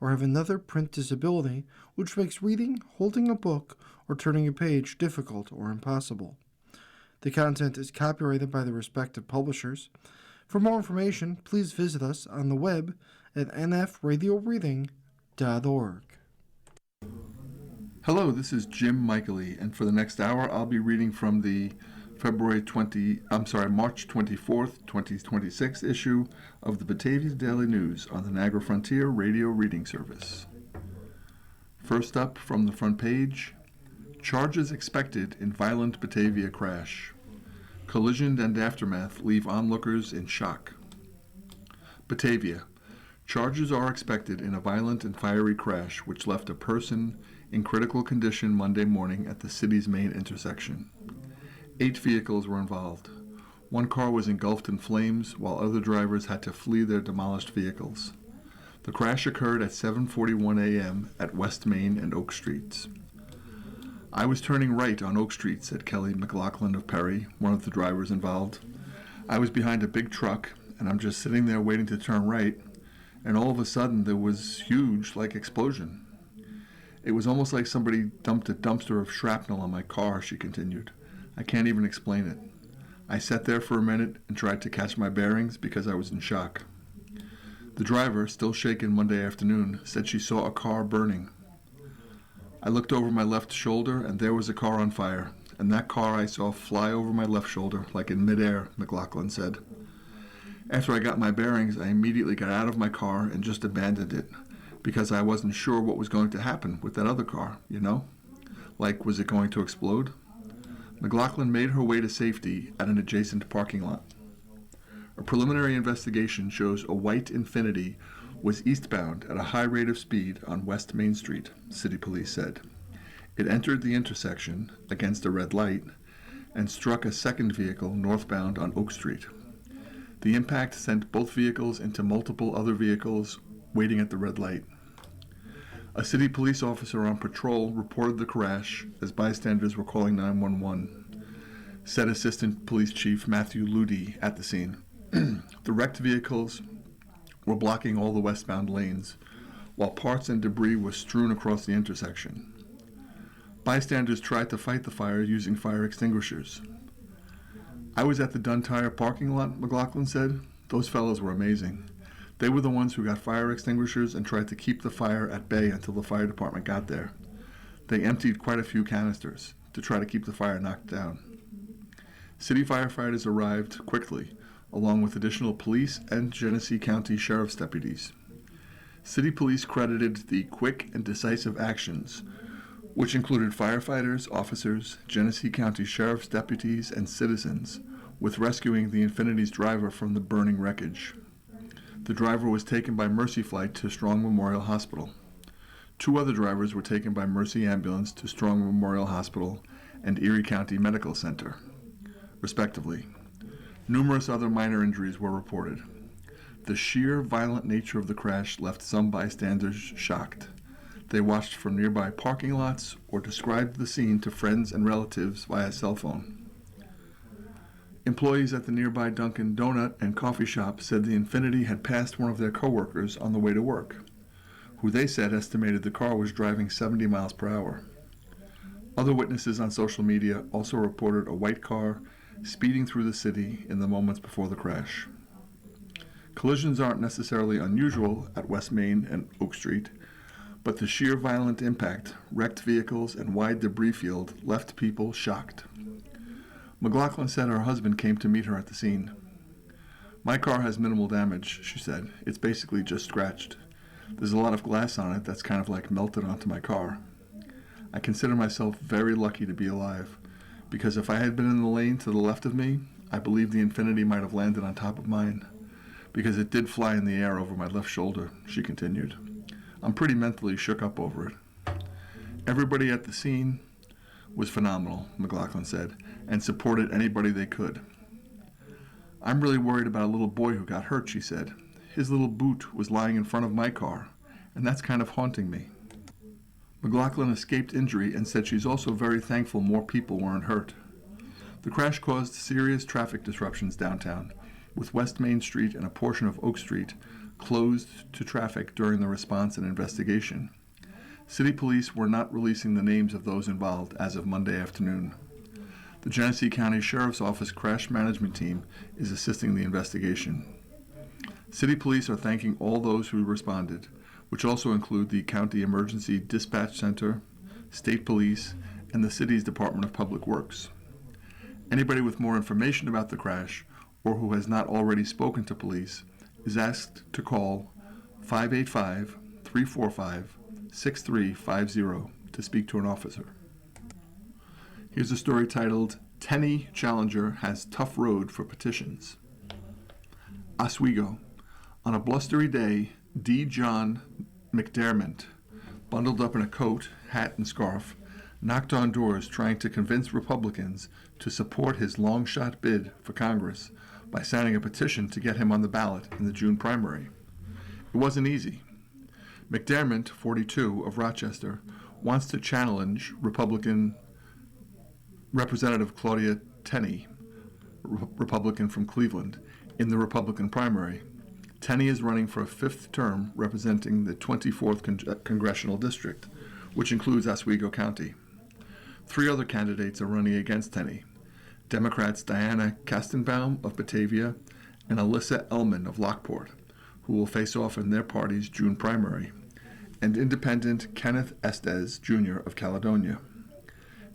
or have another print disability which makes reading, holding a book, or turning a page difficult or impossible. The content is copyrighted by the respective publishers. For more information, please visit us on the web at nfradioreading.org. Hello, this is Jim Michaely, and for the next hour I'll be reading from the March 24th, 2026 issue of the Batavia Daily News on the Niagara Frontier Radio Reading Service. First up from the front page, charges expected in violent Batavia crash. Collision and aftermath leave onlookers in shock. Batavia. Charges are expected in a violent and fiery crash which left a person in critical condition Monday morning at the city's main intersection. 8 vehicles were involved. 1 car was engulfed in flames while other drivers had to flee their demolished vehicles. The crash occurred at 7:41 a.m. at West Main and Oak Streets. I was turning right on Oak Street, said Kelly McLaughlin of Perry, one of the drivers involved. I was behind a big truck, and I'm just sitting there waiting to turn right, and all of a sudden there was huge, explosion. It was almost like somebody dumped a dumpster of shrapnel on my car, she continued. I can't even explain it. I sat there for a minute and tried to catch my bearings because I was in shock. The driver, still shaken Monday afternoon, said she saw a car burning. I looked over my left shoulder and there was a car on fire, and that car I saw fly over my left shoulder like in midair, McLaughlin said. After I got my bearings, I immediately got out of my car and just abandoned it because I wasn't sure what was going to happen with that other car, was it going to explode? McLaughlin made her way to safety at an adjacent parking lot. A preliminary investigation shows a white Infiniti was eastbound at a high rate of speed on West Main Street, city police said. It entered the intersection against a red light and struck a second vehicle northbound on Oak Street. The impact sent both vehicles into multiple other vehicles waiting at the red light. A city police officer on patrol reported the crash as bystanders were calling 911, said Assistant Police Chief Matthew Ludi at the scene. The wrecked vehicles were blocking all the westbound lanes, while parts and debris were strewn across the intersection. Bystanders tried to fight the fire using fire extinguishers. I was at the Dunn Tire parking lot, McLaughlin said. Those fellows were amazing. They were the ones who got fire extinguishers and tried to keep the fire at bay until the fire department got there. They emptied quite a few canisters to try to keep the fire knocked down. City firefighters arrived quickly, along with additional police and Genesee County Sheriff's deputies. City police credited the quick and decisive actions, which included firefighters, officers, Genesee County Sheriff's deputies, and citizens, with rescuing the Infiniti's driver from the burning wreckage. The driver was taken by Mercy Flight to Strong Memorial Hospital. 2 other drivers were taken by Mercy Ambulance to Strong Memorial Hospital and Erie County Medical Center, respectively. Numerous other minor injuries were reported. The sheer violent nature of the crash left some bystanders shocked. They watched from nearby parking lots or described the scene to friends and relatives via cell phone. Employees at the nearby Dunkin' Donut and coffee shop said the Infiniti had passed one of their coworkers on the way to work, who they said estimated the car was driving 70 miles per hour. Other witnesses on social media also reported a white car speeding through the city in the moments before the crash. Collisions aren't necessarily unusual at West Main and Oak Street, but the sheer violent impact, wrecked vehicles, and wide debris field left people shocked. McLaughlin said her husband came to meet her at the scene. My car has minimal damage, she said. It's basically just scratched. There's a lot of glass on it that's kind of melted onto my car. I consider myself very lucky to be alive, because if I had been in the lane to the left of me, I believe the Infiniti might have landed on top of mine, because it did fly in the air over my left shoulder, she continued. I'm pretty mentally shook up over it. Everybody at the scene was phenomenal, McLaughlin said, and supported anybody they could. I'm really worried about a little boy who got hurt, she said. His little boot was lying in front of my car, and that's kind of haunting me. McLaughlin escaped injury and said she's also very thankful more people weren't hurt. The crash caused serious traffic disruptions downtown, with West Main Street and a portion of Oak Street closed to traffic during the response and investigation. City police were not releasing the names of those involved as of Monday afternoon. The Genesee County Sheriff's Office Crash Management Team is assisting the investigation. City police are thanking all those who responded, which also include the County Emergency Dispatch Center, State Police, and the city's Department of Public Works. Anybody with more information about the crash or who has not already spoken to police is asked to call 585-345-6350 to speak to an officer. Here's a story titled, Tenney Challenger Has Tough Road for Petitions. Oswego. On a blustery day, D. John McDermott, bundled up in a coat, hat, and scarf, knocked on doors trying to convince Republicans to support his long-shot bid for Congress by signing a petition to get him on the ballot in the June primary. It wasn't easy. McDermott, 42, of Rochester, wants to challenge Republican Representative Claudia Tenney, Republican from Cleveland, in the Republican primary. Tenney is running for a fifth term representing the 24th Congressional District, which includes Oswego County. 3 other candidates are running against Tenney: Democrats Diana Kastenbaum of Batavia and Alyssa Ellman of Lockport, who will face off in their party's June primary, and independent Kenneth Estes, Jr. of Caledonia.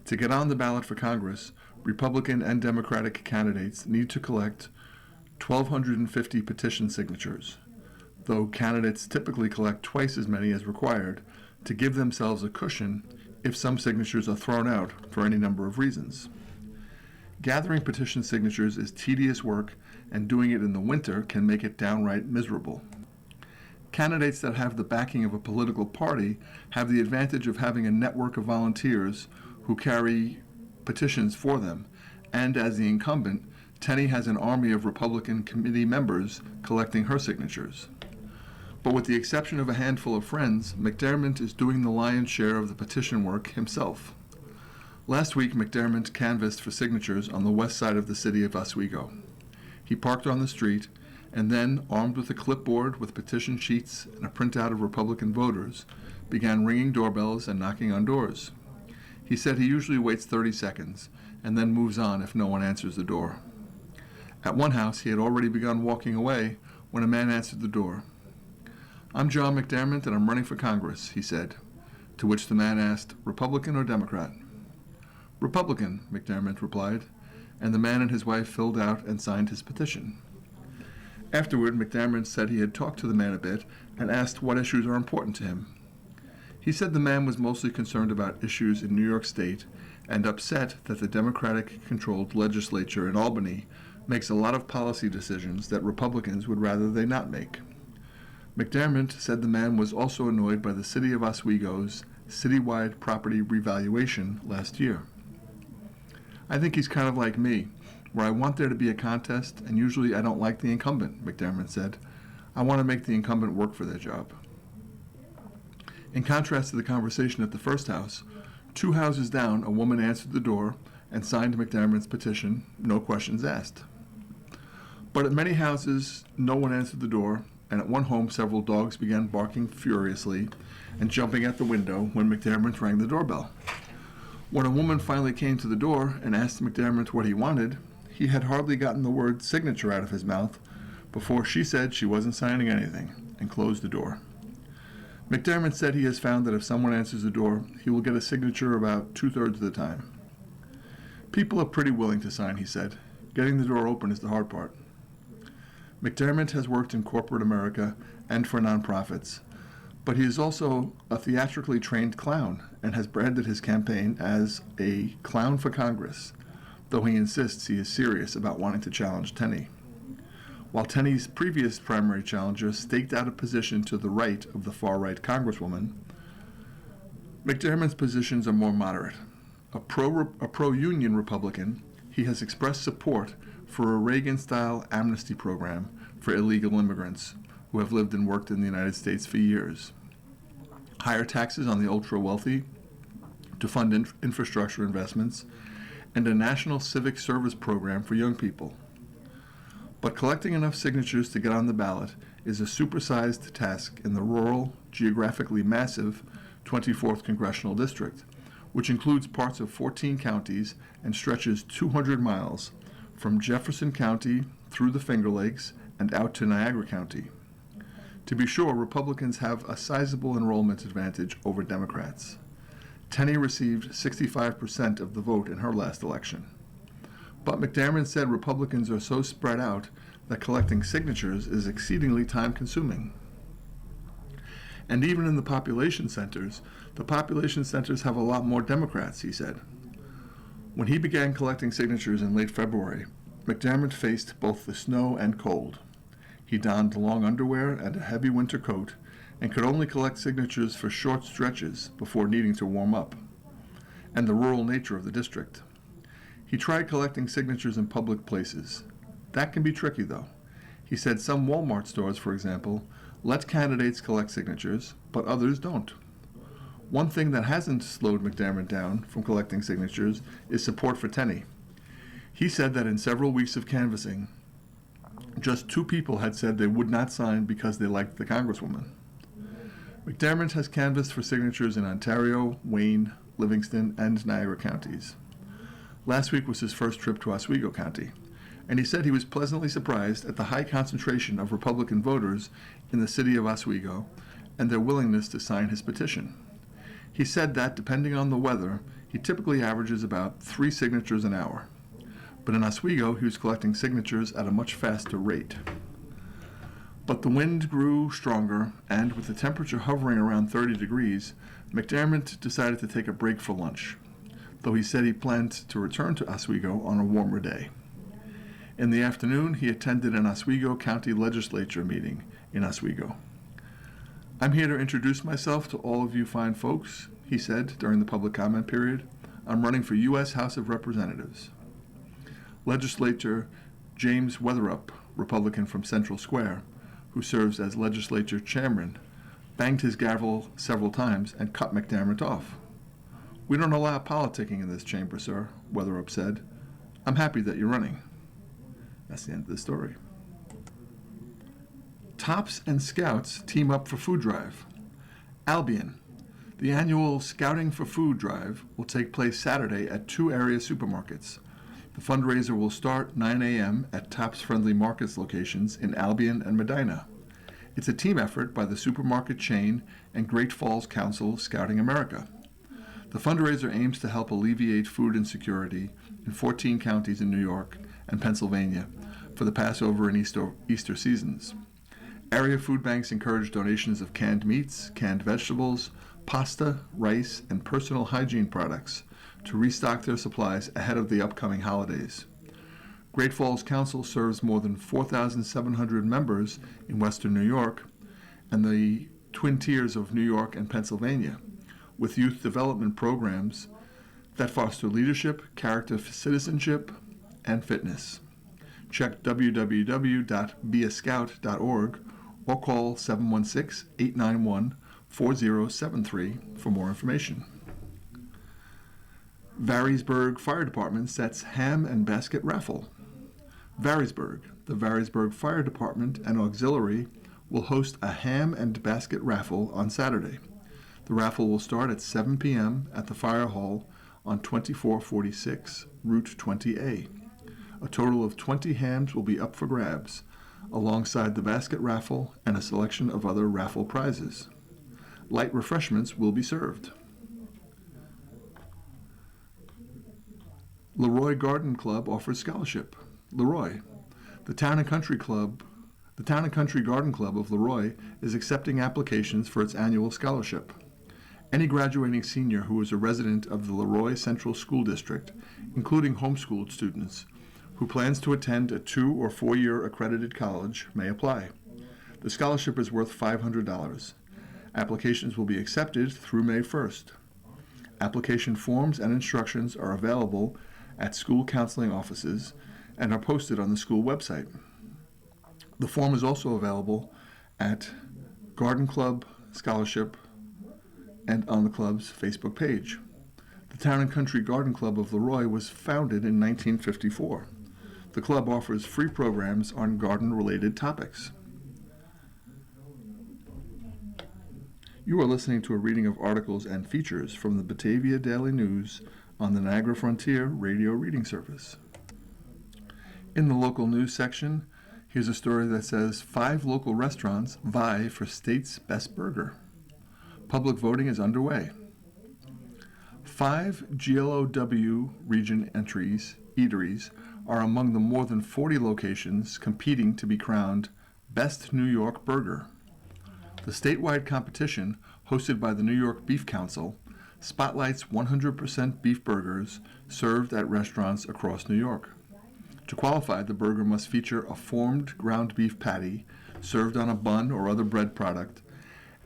To get on the ballot for Congress, Republican and Democratic candidates need to collect 1,250 petition signatures, though candidates typically collect twice as many as required to give themselves a cushion if some signatures are thrown out for any number of reasons. Gathering petition signatures is tedious work, and doing it in the winter can make it downright miserable. Candidates that have the backing of a political party have the advantage of having a network of volunteers who carry petitions for them, and as the incumbent, Tenney has an army of Republican committee members collecting her signatures. But with the exception of a handful of friends, McDermott is doing the lion's share of the petition work himself. Last week, McDermott canvassed for signatures on the west side of the city of Oswego. He parked on the street and then, armed with a clipboard with petition sheets and a printout of Republican voters, began ringing doorbells and knocking on doors. He said he usually waits 30 seconds and then moves on if no one answers the door. At one house, he had already begun walking away when a man answered the door. "I'm John McDermott, and I'm running for Congress," he said, to which the man asked, "Republican or Democrat?" "Republican," McDermott replied, and the man and his wife filled out and signed his petition. Afterward, McDermott said he had talked to the man a bit and asked what issues are important to him. He said the man was mostly concerned about issues in New York State and upset that the Democratic-controlled legislature in Albany makes a lot of policy decisions that Republicans would rather they not make. McDermott said the man was also annoyed by the city of Oswego's citywide property revaluation last year. "I think he's kind of like me, where I want there to be a contest, and usually I don't like the incumbent," McDermott said. "I want to make the incumbent work for their job." In contrast to the conversation at the first house, 2 houses down, a woman answered the door and signed McDermott's petition, no questions asked. But at many houses, no one answered the door, and at one home several dogs began barking furiously and jumping at the window when McDermott rang the doorbell. When a woman finally came to the door and asked McDermott what he wanted, he had hardly gotten the word signature out of his mouth before she said she wasn't signing anything and closed the door. McDermott said he has found that if someone answers the door, he will get a signature about 2/3 of the time. "People are pretty willing to sign," he said. "Getting the door open is the hard part." McDermott has worked in corporate America and for nonprofits, but he is also a theatrically trained clown and has branded his campaign as a clown for Congress, though he insists he is serious about wanting to challenge Tenney. While Tenney's previous primary challenger staked out a position to the right of the far-right Congresswoman, McDermott's positions are more moderate. A pro-union Republican, he has expressed support for a Reagan-style amnesty program for illegal immigrants who have lived and worked in the United States for years, higher taxes on the ultra-wealthy to fund infrastructure investments, and a national civic service program for young people. But collecting enough signatures to get on the ballot is a supersized task in the rural, geographically massive 24th Congressional District, which includes parts of 14 counties and stretches 200 miles from Jefferson County through the Finger Lakes and out to Niagara County. To be sure, Republicans have a sizable enrollment advantage over Democrats. Tenney received 65% of the vote in her last election. But McDermott said Republicans are so spread out that collecting signatures is exceedingly time-consuming. And even in the population centers have a lot more Democrats, he said. When he began collecting signatures in late February, McDermott faced both the snow and cold. He donned long underwear and a heavy winter coat and could only collect signatures for short stretches before needing to warm up, and the rural nature of the district. He tried collecting signatures in public places. That can be tricky, though. He said some Walmart stores, for example, let candidates collect signatures, but others don't. One thing that hasn't slowed McDermott down from collecting signatures is support for Tenney. He said that in several weeks of canvassing, just 2 people had said they would not sign because they liked the Congresswoman. McDermott has canvassed for signatures in Ontario, Wayne, Livingston, and Niagara counties. Last week was his first trip to Oswego County, and he said he was pleasantly surprised at the high concentration of Republican voters in the city of Oswego and their willingness to sign his petition. He said that, depending on the weather, he typically averages about 3 signatures an hour. But in Oswego, he was collecting signatures at a much faster rate. But the wind grew stronger, and with the temperature hovering around 30 degrees, McDermott decided to take a break for lunch, though he said he planned to return to Oswego on a warmer day. In the afternoon, he attended an Oswego County Legislature meeting in Oswego. "I'm here to introduce myself to all of you fine folks," he said during the public comment period. "I'm running for U.S. House of Representatives." Legislator James Weatherup, Republican from Central Square, who serves as legislature chairman, banged his gavel several times and cut McDermott off. "We don't allow politicking in this chamber, sir," Weatherup said. "I'm happy that you're running." That's the end of the story. Tops and Scouts team up for food drive. Albion. The annual Scouting for Food drive will take place Saturday at 2 area supermarkets. The fundraiser will start 9 a.m. at Tops Friendly Markets locations in Albion and Medina. It's a team effort by the supermarket chain and Great Falls Council Scouting America. The fundraiser aims to help alleviate food insecurity in 14 counties in New York and Pennsylvania for the Passover and Easter seasons. Area food banks encourage donations of canned meats, canned vegetables, pasta, rice, and personal hygiene products to restock their supplies ahead of the upcoming holidays. Great Falls Council serves more than 4,700 members in Western New York and the Twin Tiers of New York and Pennsylvania, with youth development programs that foster leadership, character citizenship, and fitness. Check www.beascout.org or call 716-891-4073 for more information. Varysburg Fire Department sets ham and basket raffle. Varysburg, the Varysburg Fire Department and Auxiliary will host a ham and basket raffle on Saturday. The raffle will start at 7 p.m. at the fire hall on 2446 Route 20A. A total of 20 hams will be up for grabs, alongside the basket raffle and a selection of other raffle prizes. Light refreshments will be served. Leroy Garden Club offers scholarship. Leroy, the Town and Country Garden Club of Leroy is accepting applications for its annual scholarship. Any graduating senior who is a resident of the Leroy Central School District, including homeschooled students, who plans to attend a 2 or 4 year accredited college may apply. The scholarship is worth $500. Applications will be accepted through May 1st. Application forms and instructions are available at school counseling offices and are posted on the school website. The form is also available at Garden Club Scholarship and on the club's Facebook page. The Town and Country Garden Club of Leroy was founded in 1954. The club offers free programs on garden-related topics. You are listening to a reading of articles and features from the Batavia Daily News on the Niagara Frontier Radio Reading Service. In the local news section, here's a story that says 5 local restaurants vie for state's best burger. Public voting is underway. 5 GLOW region eateries are among the more than 40 locations competing to be crowned Best New York Burger. The statewide competition, hosted by the New York Beef Council, spotlights 100% beef burgers served at restaurants across New York. To qualify, the burger must feature a formed ground beef patty served on a bun or other bread product,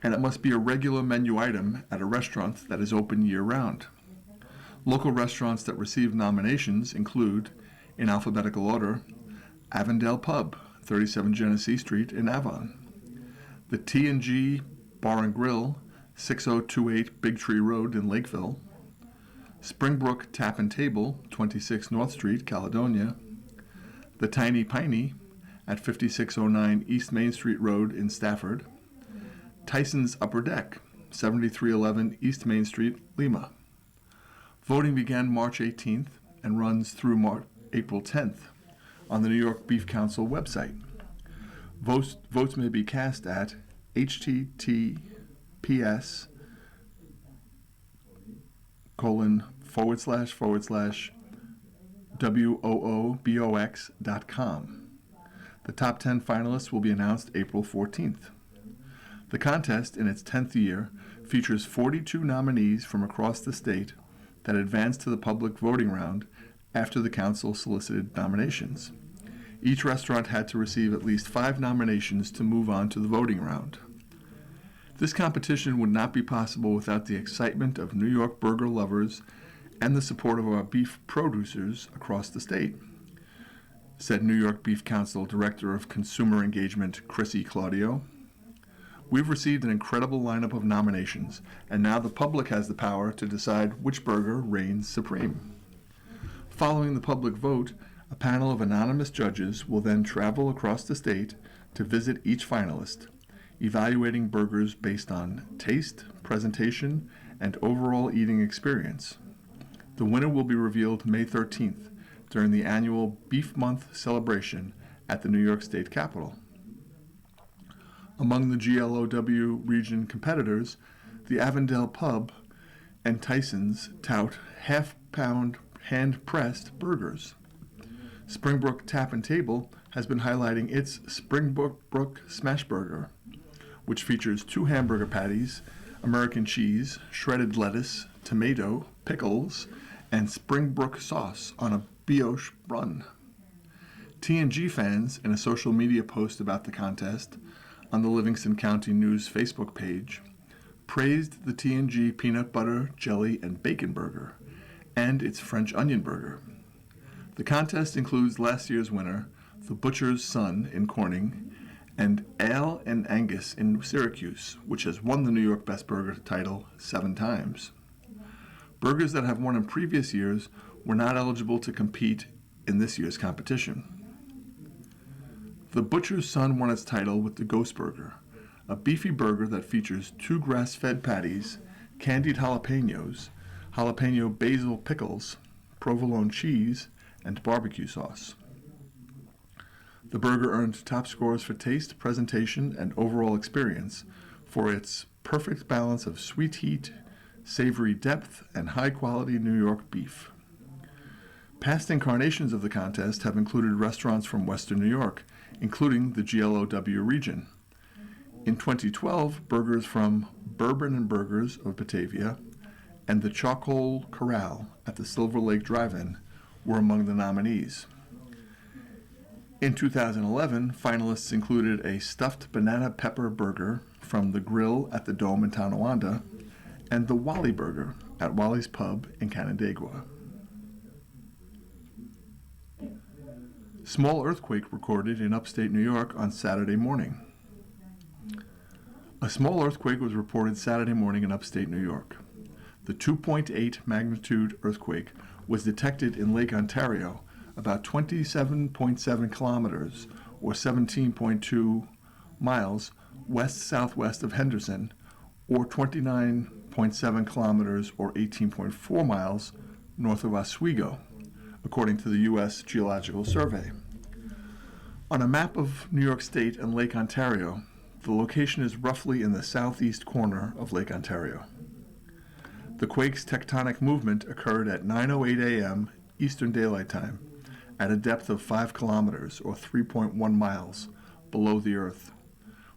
and it must be a regular menu item at a restaurant that is open year-round. Local restaurants that receive nominations include, in alphabetical order, Avondale Pub, 37 Genesee Street in Avon; the T&G Bar and Grill, 6028 Big Tree Road in Lakeville; Springbrook Tap and Table, 26 North Street, Caledonia; the Tiny Piney at 5609 East Main Street Road in Stafford; Tyson's Upper Deck, 7311 East Main Street, Lima. Voting began March 18th and runs through April 10th on the New York Beef Council website. Votes may be cast at https://woobox.com. The top 10 finalists will be announced April 14th. The contest, in its 10th year, features 42 nominees from across the state that advance to the public voting round after the council solicited nominations. Each restaurant had to receive at least 5 nominations to move on to the voting round. This competition would not be possible without the excitement of New York burger lovers and the support of our beef producers across the state, said New York Beef Council Director of Consumer Engagement Chrissy Claudio. We've received an incredible lineup of nominations, and now the public has the power to decide which burger reigns supreme. Following the public vote, a panel of anonymous judges will then travel across the state to visit each finalist, evaluating burgers based on taste, presentation, and overall eating experience. The winner will be revealed May 13th during the annual Beef Month celebration at the New York State Capitol. Among the GLOW region competitors, the Avondale Pub and Tyson's tout half-pound hand-pressed burgers. Springbrook Tap and Table has been highlighting its Springbrook Smash Burger, which features 2 hamburger patties, American cheese, shredded lettuce, tomato, pickles, and Springbrook sauce on a brioche bun. T&G fans, in a social media post about the contest on the Livingston County News Facebook page, praised the T&G peanut butter, jelly, and bacon burger and its French onion burger. The contest includes last year's winner, the Butcher's Son in Corning, and Ale and Angus in Syracuse, which has won the New York Best Burger title 7 times. Burgers that have won in previous years were not eligible to compete in this year's competition. The Butcher's Son won its title with the Ghost Burger, a beefy burger that features 2 grass-fed patties, candied jalapenos, jalapeno basil pickles, provolone cheese, and barbecue sauce. The burger earned top scores for taste, presentation, and overall experience for its perfect balance of sweet heat, savory depth, and high-quality New York beef. Past incarnations of the contest have included restaurants from Western New York, including the GLOW region. In 2012, burgers from Bourbon and Burgers of Batavia and the Charcoal Corral at the Silver Lake Drive-In were among the nominees. In 2011, finalists included a stuffed banana pepper burger from the Grill at the Dome in Tonawanda and the Wally Burger at Wally's Pub in Canandaigua. Small earthquake recorded in upstate New York on Saturday morning. A small earthquake was reported Saturday morning in upstate New York. The 2.8 magnitude earthquake was detected in Lake Ontario, about 27.7 kilometers or 17.2 miles west-southwest of Henderson, or 29.7 kilometers or 18.4 miles north of Oswego, according to the U.S. Geological Survey. On a map of New York State and Lake Ontario, the location is roughly in the southeast corner of Lake Ontario. The quake's tectonic movement occurred at 9:08 a.m. Eastern Daylight Time at a depth of 5 kilometers or 3.1 miles below the Earth,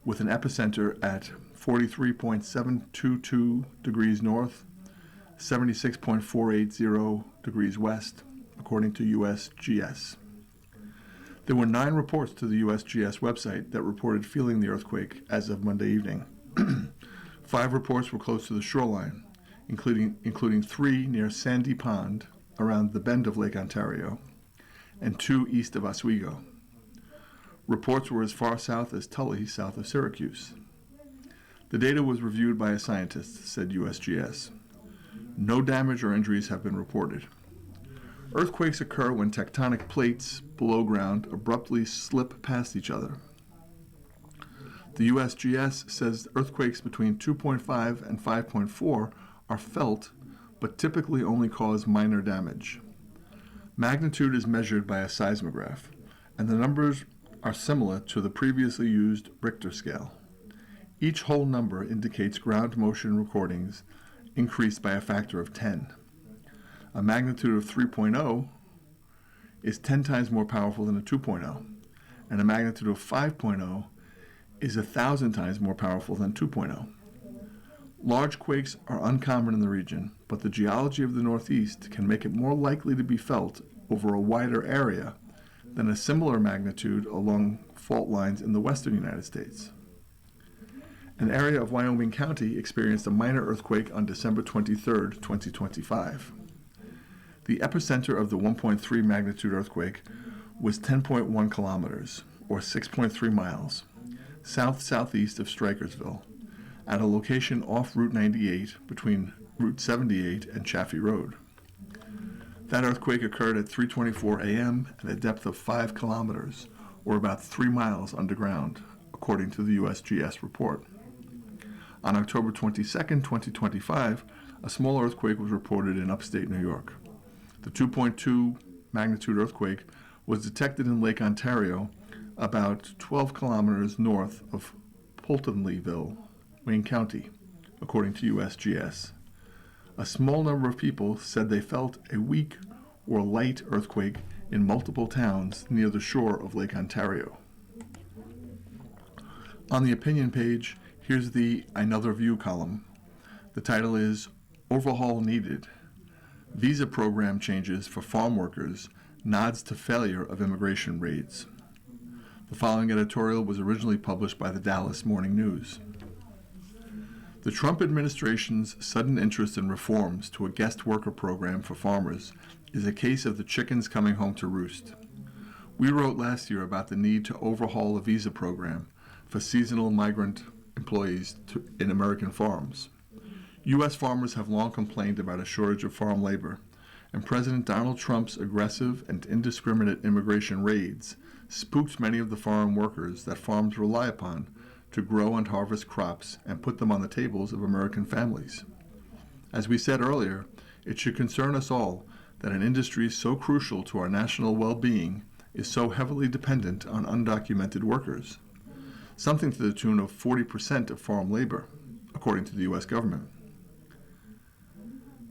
with an epicenter at 43.722 degrees north, 76.480 degrees west, according to USGS. There were 9 reports to the USGS website that reported feeling the earthquake as of Monday evening. 5 reports were close to the shoreline, including 3 near Sandy Pond, around the bend of Lake Ontario, and 2 east of Oswego. Reports were as far south as Tully, south of Syracuse. The data was reviewed by a scientist, said USGS. No damage or injuries have been reported. Earthquakes occur when tectonic plates below ground abruptly slip past each other. The USGS says earthquakes between 2.5 and 5.4 are felt, but typically only cause minor damage. Magnitude is measured by a seismograph, and the numbers are similar to the previously used Richter scale. Each whole number indicates ground motion recordings increased by a factor of 10. A magnitude of 3.0 is 10 times more powerful than a 2.0, and a magnitude of 5.0 is 1,000 times more powerful than 2.0. Large quakes are uncommon in the region, but the geology of the Northeast can make it more likely to be felt over a wider area than a similar magnitude along fault lines in the western United States. An area of Wyoming County experienced a minor earthquake on December 23, 2025. The epicenter of the 1.3 magnitude earthquake was 10.1 kilometers, or 6.3 miles, south-southeast of Strikersville, at a location off Route 98 between Route 78 and Chaffee Road. That earthquake occurred at 3:24 a.m. at a depth of 5 kilometers, or about 3 miles underground, according to the USGS report. On October 22, 2025, a small earthquake was reported in upstate New York. The 2.2 magnitude earthquake was detected in Lake Ontario, about 12 kilometers north of Pulteneyville, Wayne County, according to USGS. A small number of people said they felt a weak or light earthquake in multiple towns near the shore of Lake Ontario. On the opinion page, here's the Another View column. The title is Overhaul Needed. Visa program changes for farm workers nods to failure of immigration raids. The following editorial was originally published by the Dallas Morning News. The Trump administration's sudden interest in reforms to a guest worker program for farmers is a case of the chickens coming home to roost. We wrote last year about the need to overhaul a visa program for seasonal migrant employees in American farms. U.S. farmers have long complained about a shortage of farm labor, and President Donald Trump's aggressive and indiscriminate immigration raids spooked many of the foreign workers that farms rely upon to grow and harvest crops and put them on the tables of American families. As we said earlier, it should concern us all that an industry so crucial to our national well-being is so heavily dependent on undocumented workers, something to the tune of 40% of farm labor, according to the U.S. government.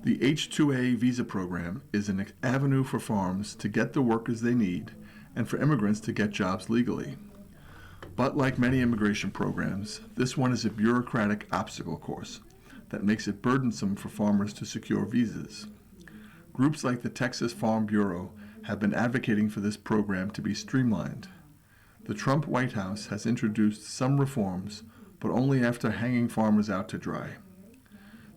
The H-2A visa program is an avenue for farms to get the workers they need and for immigrants to get jobs legally. But like many immigration programs, this one is a bureaucratic obstacle course that makes it burdensome for farmers to secure visas. Groups like the Texas Farm Bureau have been advocating for this program to be streamlined. The Trump White House has introduced some reforms, but only after hanging farmers out to dry.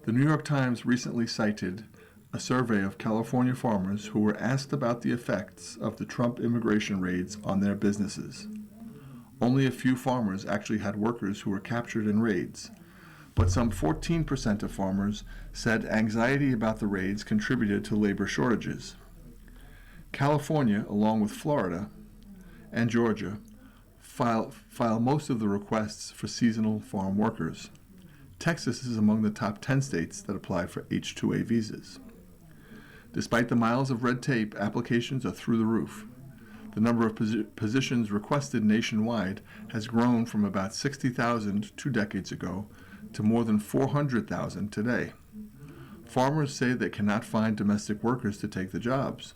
The New York Times recently cited a survey of California farmers who were asked about the effects of the Trump immigration raids on their businesses. Only a few farmers actually had workers who were captured in raids, but some 14% of farmers said anxiety about the raids contributed to labor shortages. California, along with Florida and Georgia, file most of the requests for seasonal farm workers. Texas is among the top 10 states that apply for H-2A visas. Despite the miles of red tape, applications are through the roof. The number of positions requested nationwide has grown from about 60,000 2 decades ago to more than 400,000 today. Farmers say they cannot find domestic workers to take the jobs,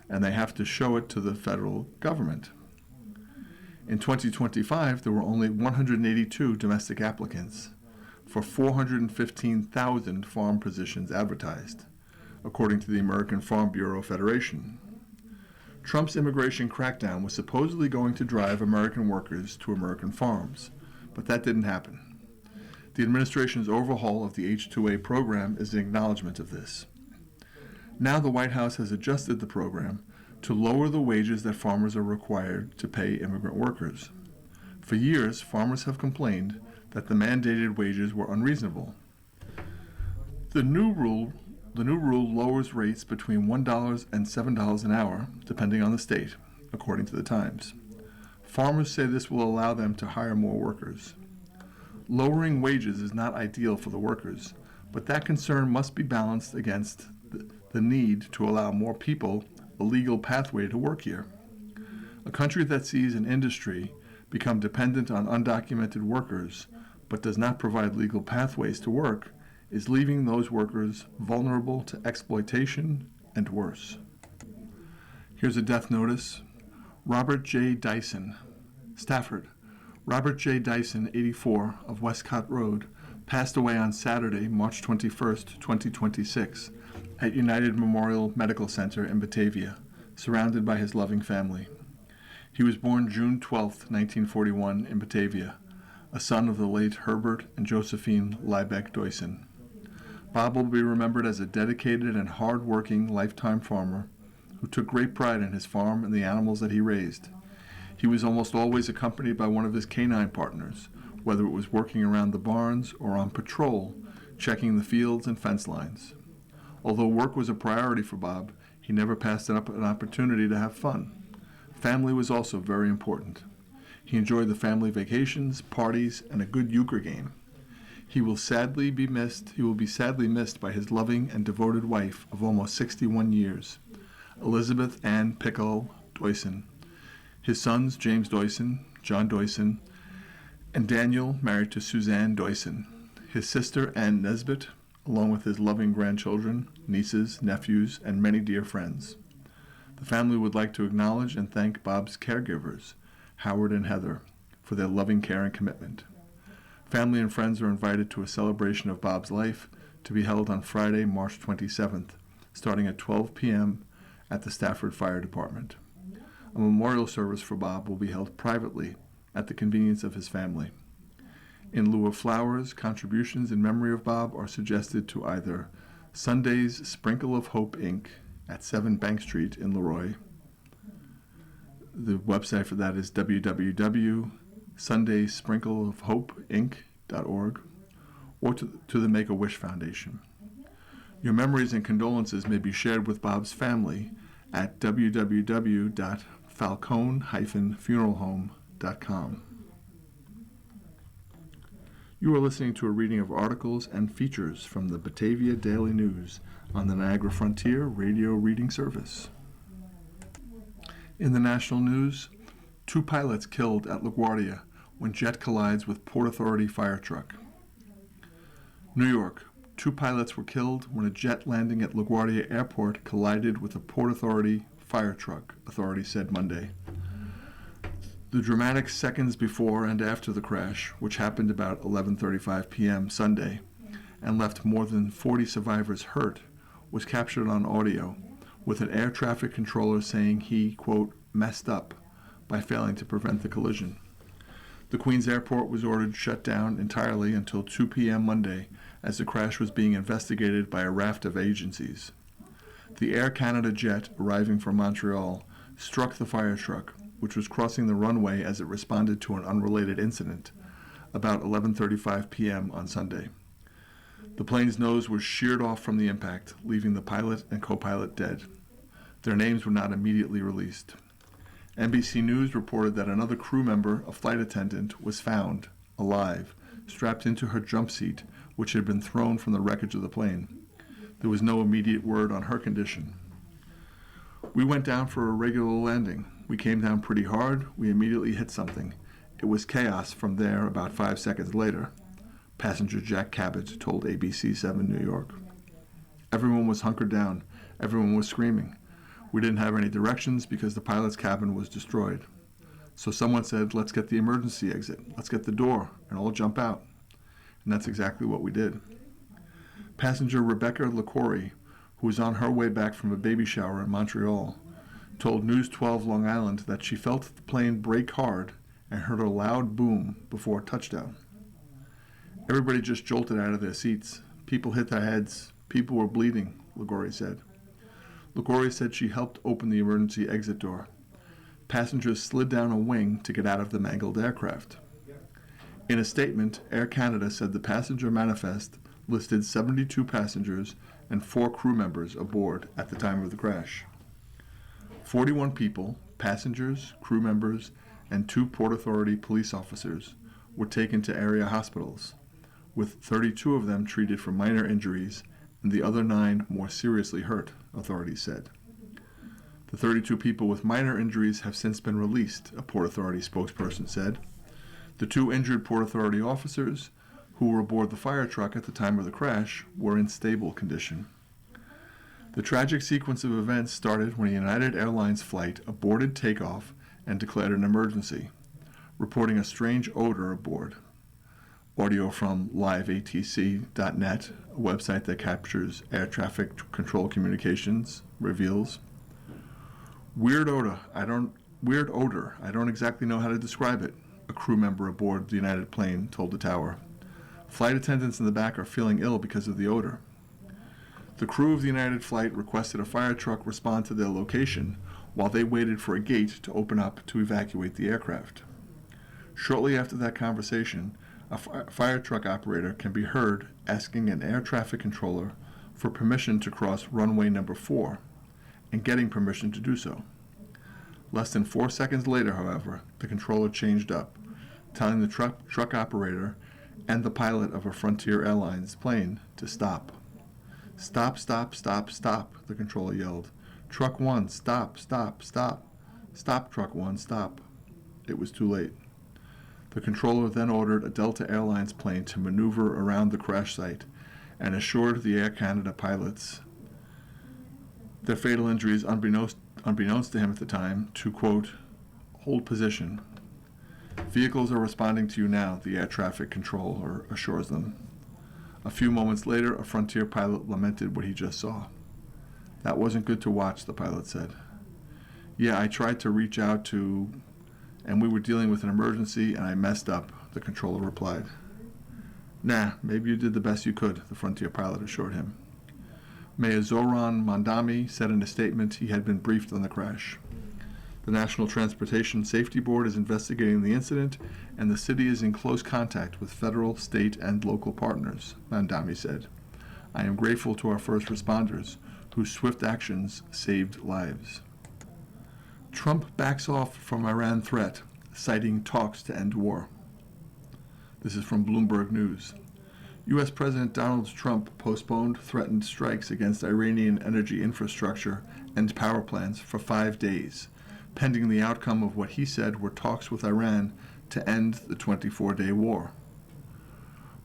and they have to show it to the federal government. In 2025, there were only 182 domestic applicants for 415,000 farm positions advertised, according to the American Farm Bureau Federation. Trump's immigration crackdown was supposedly going to drive American workers to American farms, but that didn't happen. The administration's overhaul of the H-2A program is an acknowledgement of this. Now the White House has adjusted the program to lower the wages that farmers are required to pay immigrant workers. For years, farmers have complained that the mandated wages were unreasonable. The new rule lowers rates between $1 and $7 an hour, depending on the state, according to the Times. Farmers say this will allow them to hire more workers. Lowering wages is not ideal for the workers, but that concern must be balanced against the need to allow more people a legal pathway to work here. A country that sees an industry become dependent on undocumented workers, but does not provide legal pathways to work, is leaving those workers vulnerable to exploitation and worse. Here's a death notice. Robert J. Dyson, Stafford. Robert J. Dyson, 84, of Westcott Road, passed away on Saturday, March 21st, 2026, at United Memorial Medical Center in Batavia, surrounded by his loving family. He was born June 12, 1941, in Batavia, a son of the late Herbert and Josephine Liebeck Dyson. Bob will be remembered as a dedicated and hard-working lifetime farmer who took great pride in his farm and the animals that he raised. He was almost always accompanied by one of his canine partners, whether it was working around the barns or on patrol, checking the fields and fence lines. Although work was a priority for Bob, he never passed up an opportunity to have fun. Family was also very important. He enjoyed the family vacations, parties, and a good euchre game. He will be sadly missed by his loving and devoted wife of almost 61 years, Elizabeth Ann Pickle Doyson, his sons James Doyson, John Doyson, and Daniel, married to Suzanne Doyson, his sister Ann Nesbitt, along with his loving grandchildren, nieces, nephews, and many dear friends. The family would like to acknowledge and thank Bob's caregivers, Howard and Heather, for their loving care and commitment. Family and friends are invited to a celebration of Bob's life to be held on Friday, March 27th, starting at 12 p.m. at the Stafford Fire Department. A memorial service for Bob will be held privately at the convenience of his family. In lieu of flowers, contributions in memory of Bob are suggested to either Sunday's Sprinkle of Hope, Inc. at 7 Bank Street in Leroy. The website for that is www.sundaysprinkleofhopeinc.org, or to the Make-A-Wish Foundation. Your memories and condolences may be shared with Bob's family at www.falcone-funeralhome.com. You are listening to a reading of articles and features from the Batavia Daily News on the Niagara Frontier Radio Reading Service. In the national news, 2 pilots killed at LaGuardia when jet collides with Port Authority fire truck. New York, 2 pilots were killed when a jet landing at LaGuardia Airport collided with a Port Authority fire truck, authorities said Monday. The dramatic seconds before and after the crash, which happened about 11:35 p.m. Sunday and left more than 40 survivors hurt, was captured on audio, with an air traffic controller saying he, quote, messed up by failing to prevent the collision. The Queens Airport was ordered shut down entirely until 2 p.m. Monday as the crash was being investigated by a raft of agencies. The Air Canada jet arriving from Montreal struck the fire truck, which was crossing the runway as it responded to an unrelated incident, about 11:35 p.m. on Sunday. The plane's nose was sheared off from the impact, leaving the pilot and co-pilot dead. Their names were not immediately released. NBC News reported that another crew member, a flight attendant, was found, alive, strapped into her jump seat, which had been thrown from the wreckage of the plane. There was no immediate word on her condition. We went down for a regular landing. We came down pretty hard. We immediately hit something. It was chaos from there about 5 seconds later, passenger Jack Cabot told ABC 7 New York. Everyone was hunkered down. Everyone was screaming. We didn't have any directions because the pilot's cabin was destroyed. So someone said, let's get the emergency exit. Let's get the door and all jump out. And that's exactly what we did. Passenger Rebecca LaCourie, who was on her way back from a baby shower in Montreal, told News 12 Long Island that she felt the plane brake hard and heard a loud boom before touchdown. Everybody just jolted out of their seats. People hit their heads. People were bleeding, LaCourie said. LaCourie said she helped open the emergency exit door. Passengers slid down a wing to get out of the mangled aircraft. In a statement, Air Canada said the passenger manifest listed 72 passengers and 4 crew members aboard at the time of the crash. 41 people, passengers, crew members, and 2 Port Authority police officers, were taken to area hospitals, with 32 of them treated for minor injuries and the other 9 more seriously hurt, authorities said. The 32 people with minor injuries have since been released, a Port Authority spokesperson said. The 2 injured Port Authority officers, who were aboard the fire truck at the time of the crash, were in stable condition. The tragic sequence of events started when a United Airlines flight aborted takeoff and declared an emergency, reporting a strange odor aboard. Audio from liveatc.net, a website that captures air traffic control communications, reveals. Weird odor. I don't exactly know how to describe it, a crew member aboard the United plane told the tower. Flight attendants in the back are feeling ill because of the odor. The crew of the United flight requested a fire truck respond to their location while they waited for a gate to open up to evacuate the aircraft. Shortly after that conversation, a fire truck operator can be heard asking an air traffic controller for permission to cross runway number 4 and getting permission to do so. Less than 4 seconds later, however, the controller changed up, telling the truck operator and the pilot of a Frontier Airlines plane to stop. Stop, stop, stop, stop, the controller yelled. Truck 1, stop, stop, stop. Stop, Truck 1, stop. It was too late. The controller then ordered a Delta Airlines plane to maneuver around the crash site and assured the Air Canada pilots their fatal injuries, unbeknownst to him at the time, to, quote, hold position. Vehicles are responding to you now, the air traffic controller assures them. A few moments later, a Frontier pilot lamented what he just saw. That wasn't good to watch, the pilot said. Yeah, I tried to reach out to, and we were dealing with an emergency, and I messed up, the controller replied. Nah, maybe you did the best you could, the Frontier pilot assured him. Mayor Zoran Mondami said in a statement he had been briefed on the crash. The National Transportation Safety Board is investigating the incident, and the city is in close contact with federal, state, and local partners, Mondami said. I am grateful to our first responders, whose swift actions saved lives. Trump backs off from Iran threat, citing talks to end war. This is from Bloomberg News. U.S. President Donald Trump postponed threatened strikes against Iranian energy infrastructure and power plants for 5 days, pending the outcome of what he said were talks with Iran to end the 24-day war.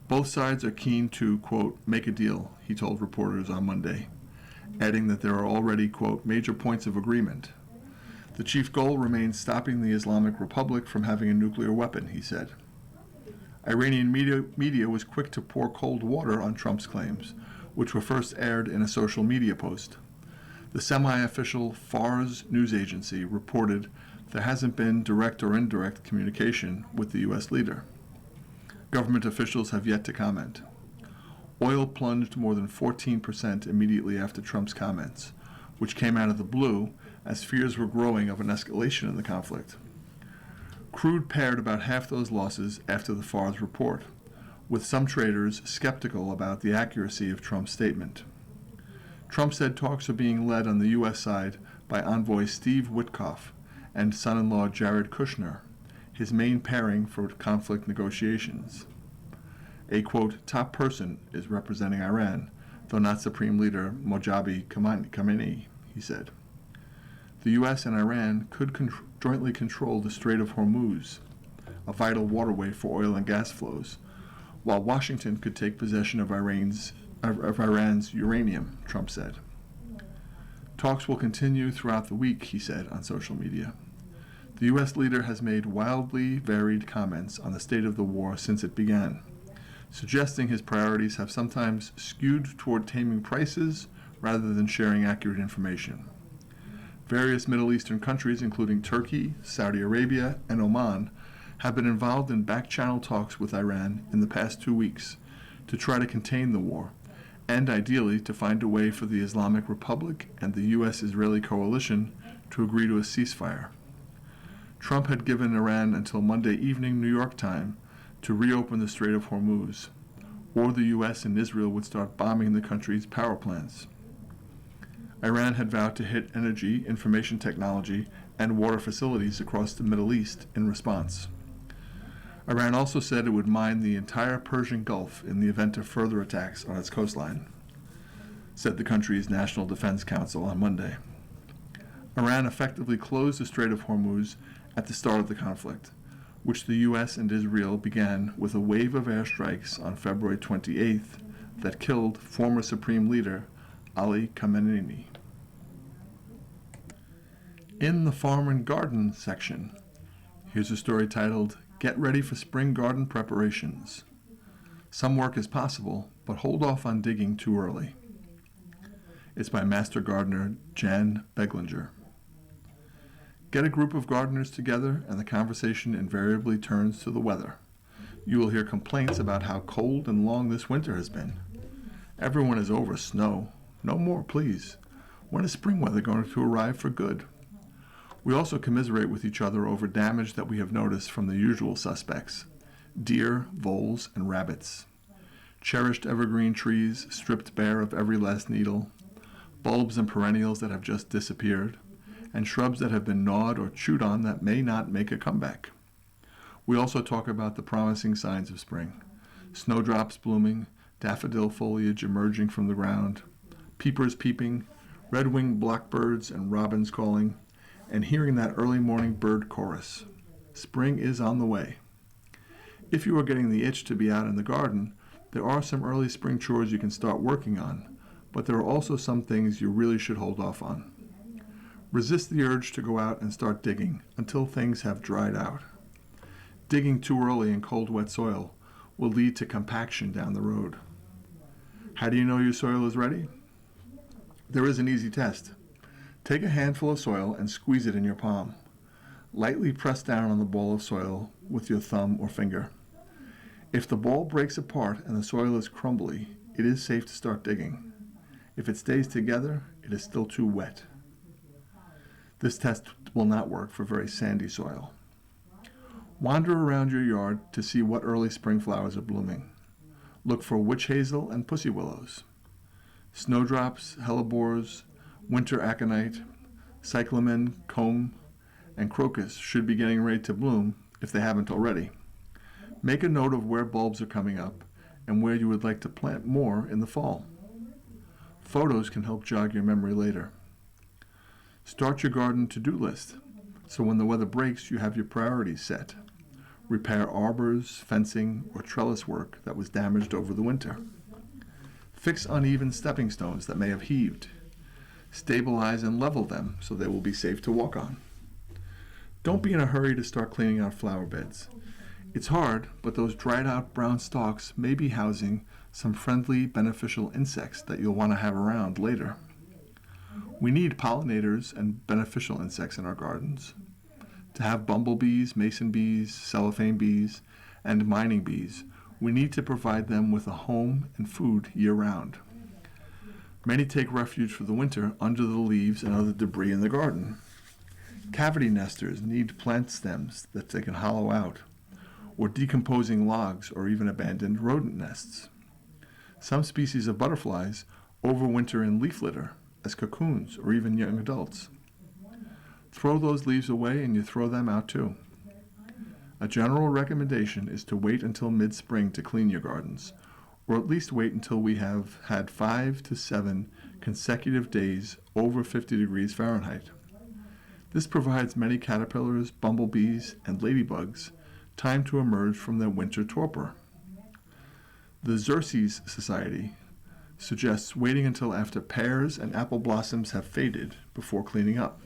Both sides are keen to, quote, make a deal, he told reporters on Monday, adding that there are already, quote, major points of agreement. The chief goal remains stopping the Islamic Republic from having a nuclear weapon, he said. Iranian media was quick to pour cold water on Trump's claims, which were first aired in a social media post. The semi-official Fars news agency reported there hasn't been direct or indirect communication with the U.S. leader. Government officials have yet to comment. Oil plunged more than 14% immediately after Trump's comments, which came out of the blue as fears were growing of an escalation in the conflict. Crude pared about half those losses after the Fars report, with some traders skeptical about the accuracy of Trump's statement. Trump said talks are being led on the U.S. side by envoy Steve Witkoff and son-in-law Jared Kushner, his main pairing for conflict negotiations. A, quote, top person is representing Iran, though not Supreme Leader Mojtaba Khamenei, he said. The U.S. and Iran could jointly control the Strait of Hormuz, a vital waterway for oil and gas flows, while Washington could take possession of Iran's uranium, Trump said. Talks will continue throughout the week, he said on social media. The U.S. leader has made wildly varied comments on the state of the war since it began, suggesting his priorities have sometimes skewed toward taming prices rather than sharing accurate information. Various Middle Eastern countries, including Turkey, Saudi Arabia, and Oman, have been involved in back-channel talks with Iran in the past 2 weeks to try to contain the war, and ideally to find a way for the Islamic Republic and the U.S.-Israeli coalition to agree to a ceasefire. Trump had given Iran until Monday evening New York time to reopen the Strait of Hormuz, or the U.S. and Israel would start bombing the country's power plants. Iran had vowed to hit energy, information technology, and water facilities across the Middle East in response. Iran also said it would mine the entire Persian Gulf in the event of further attacks on its coastline, said the country's National Defense Council on Monday. Iran effectively closed the Strait of Hormuz at the start of the conflict, which the U.S. and Israel began with a wave of airstrikes on February 28th that killed former Supreme Leader Ali Khamenei. In the Farm and Garden section, here's a story titled, Get Ready for Spring Garden Preparations. Some work is possible, but hold off on digging too early. It's by Master Gardener Jan Beglinger. Get a group of gardeners together and the conversation invariably turns to the weather. You will hear complaints about how cold and long this winter has been. Everyone is over snow. No more, please. When is spring weather going to arrive for good? We also commiserate with each other over damage that we have noticed from the usual suspects: deer, voles, and rabbits. Cherished evergreen trees stripped bare of every last needle, bulbs and perennials that have just disappeared, and shrubs that have been gnawed or chewed on that may not make a comeback. We also talk about the promising signs of spring: snowdrops blooming, daffodil foliage emerging from the ground, peepers peeping, red-winged blackbirds and robins calling, and hearing that early morning bird chorus. Spring is on the way. If you are getting the itch to be out in the garden, there are some early spring chores you can start working on, but there are also some things you really should hold off on. Resist the urge to go out and start digging until things have dried out. Digging too early in cold, wet soil will lead to compaction down the road. How do you know your soil is ready? There is an easy test. Take a handful of soil and squeeze it in your palm. Lightly press down on the ball of soil with your thumb or finger. If the ball breaks apart and the soil is crumbly, it is safe to start digging. If it stays together, it is still too wet. This test will not work for very sandy soil. Wander around your yard to see what early spring flowers are blooming. Look for witch hazel and pussy willows. Snowdrops, hellebores, winter aconite, cyclamen, comb, and crocus should be getting ready to bloom if they haven't already. Make a note of where bulbs are coming up and where you would like to plant more in the fall. Photos can help jog your memory later. Start your garden to-do list, so when the weather breaks, you have your priorities set. Repair arbors, fencing, or trellis work that was damaged over the winter. Fix uneven stepping stones that may have heaved. Stabilize and level them so they will be safe to walk on. Don't be in a hurry to start cleaning out flower beds. It's hard, but those dried out brown stalks may be housing some friendly, beneficial insects that you'll want to have around later. We need pollinators and beneficial insects in our gardens. To have bumblebees, mason bees, cellophane bees, and mining bees, we need to provide them with a home and food year-round. Many take refuge for the winter under the leaves and other debris in the garden. Cavity nesters need plant stems that they can hollow out, or decomposing logs or even abandoned rodent nests. Some species of butterflies overwinter in leaf litter as cocoons or even young adults. throw those leaves away and you throw them out too. A general recommendation is to wait until mid-spring to clean your gardens, or at least wait until we have had 5 to 7 consecutive days over 50 degrees Fahrenheit. This provides many caterpillars, bumblebees, and ladybugs time to emerge from their winter torpor. The Xerces Society suggests waiting until after pears and apple blossoms have faded before cleaning up.